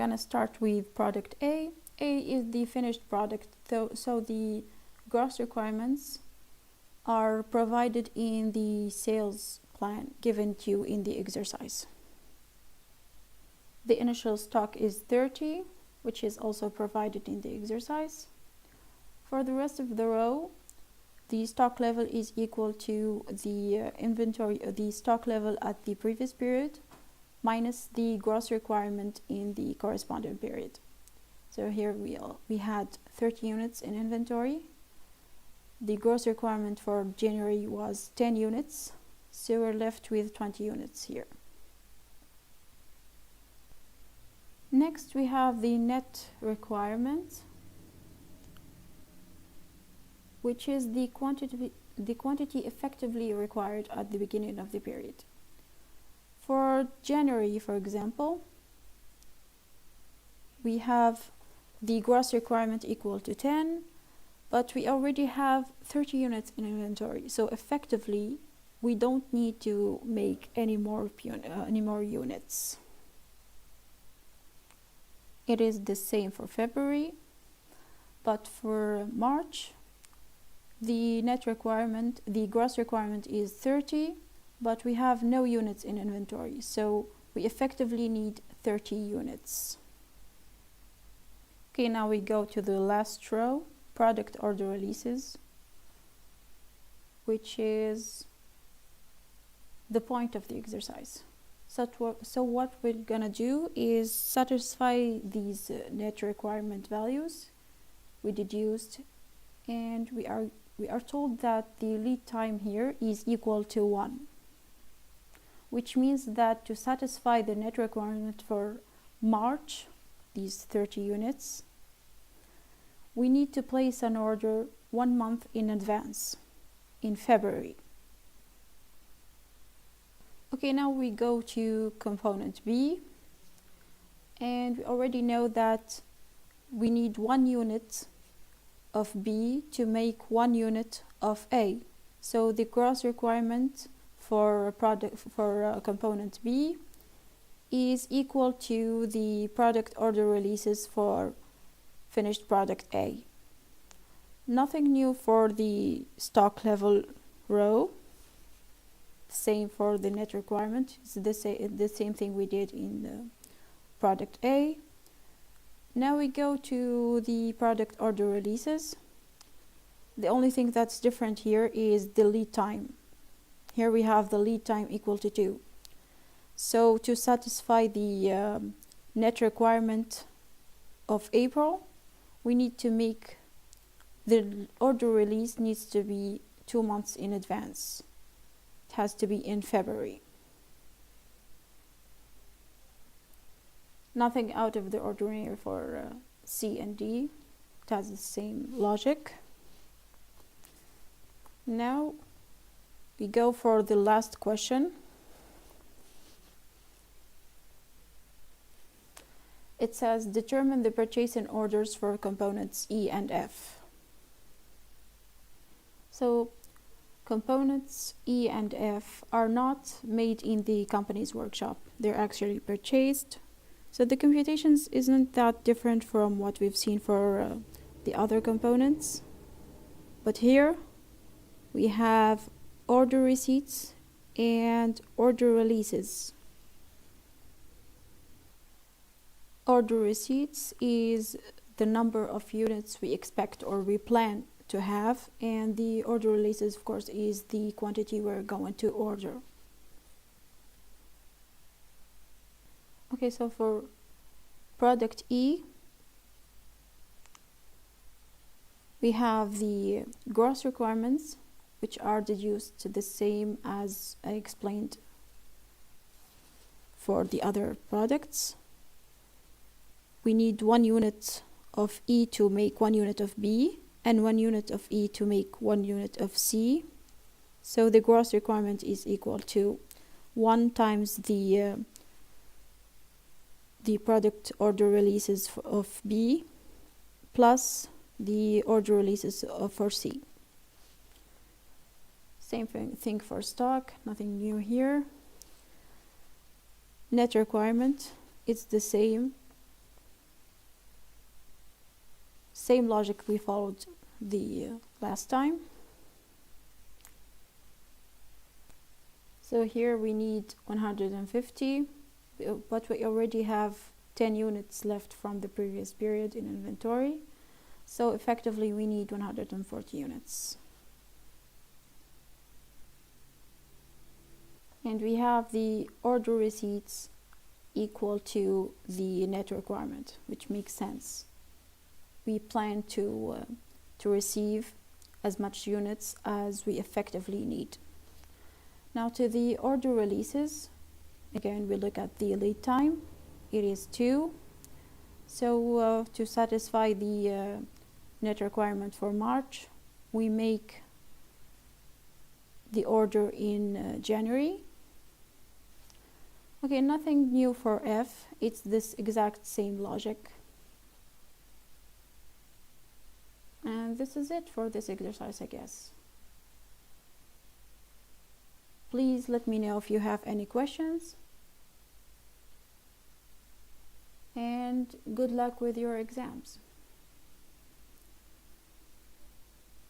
gonna start with product A. A is the finished product, so the gross requirements are provided in the sales plan given to you in the exercise. The initial stock is 30, which is also provided in the exercise. For the rest of the row, the stock level is equal to the inventory, the stock level at the previous period minus the gross requirement in the corresponding period. So here we had 30 units in inventory. The gross requirement for January was 10 units, so we're left with 20 units here. Next, we have the net requirement, which is the quantity effectively required at the beginning of the period. For January, for example, we have the gross requirement equal to 10, but we already have 30 units in inventory, so effectively we don't need to make any more units. It is the same for February, but for March, the net requirement, the gross requirement is 30, but we have no units in inventory, so we effectively need 30 units. Okay, now we go to the last row, product order releases, which is the point of the exercise. So what we're gonna do is satisfy these net requirement values we deduced, and we are told that the lead time here is equal to 1, which means that to satisfy the net requirement for March, these 30 units, we need to place an order 1 month in advance, in February. Okay, now we go to component B, and we already know that we need 1 unit of B to make 1 unit of A. So the gross requirement for component B is equal to the product order releases for finished product A. Nothing new for the stock level row. Same for the net requirement. It's the same thing we did in the product A. Now we go to the product order releases. The only thing that's different here is the lead time. Here we have the lead time equal to 2. So to satisfy the net requirement of April, we need to make the order release needs to be 2 months in advance. It has to be in February. Nothing out of the ordinary for C and D. It has the same logic. Now we go for the last question. It says determine the purchasing orders for components E and F. So components E and F are not made in the company's workshop. They're actually purchased. So the computations isn't that different from what we've seen for the other components. But here we have order receipts and order releases. Order receipts is the number of units we expect or we plan to have, and the order releases, of course, is the quantity we're going to order. Okay, so for product E, we have the gross requirements, which are deduced the same as I explained for the other products. We need 1 unit of E to make 1 unit of B, and 1 unit of E to make 1 unit of C. So the gross requirement is equal to 1 times the product order releases of B plus the order releases for C. Same thing for stock, nothing new here. Net requirement, it's the same. same logic we followed the last time. So here we need 150, but we already have 10 units left from the previous period in inventory. So effectively we need 140 units. And we have the order receipts equal to the net requirement, which makes sense. We plan to receive as much units as we effectively need. Now to the order releases, again we look at the lead time. It is 2. So to satisfy the net requirement for March, we make the order in January. Okay, nothing new for F. It's this exact same logic. And this is it for this exercise, I guess. Please let me know if you have any questions. And good luck with your exams.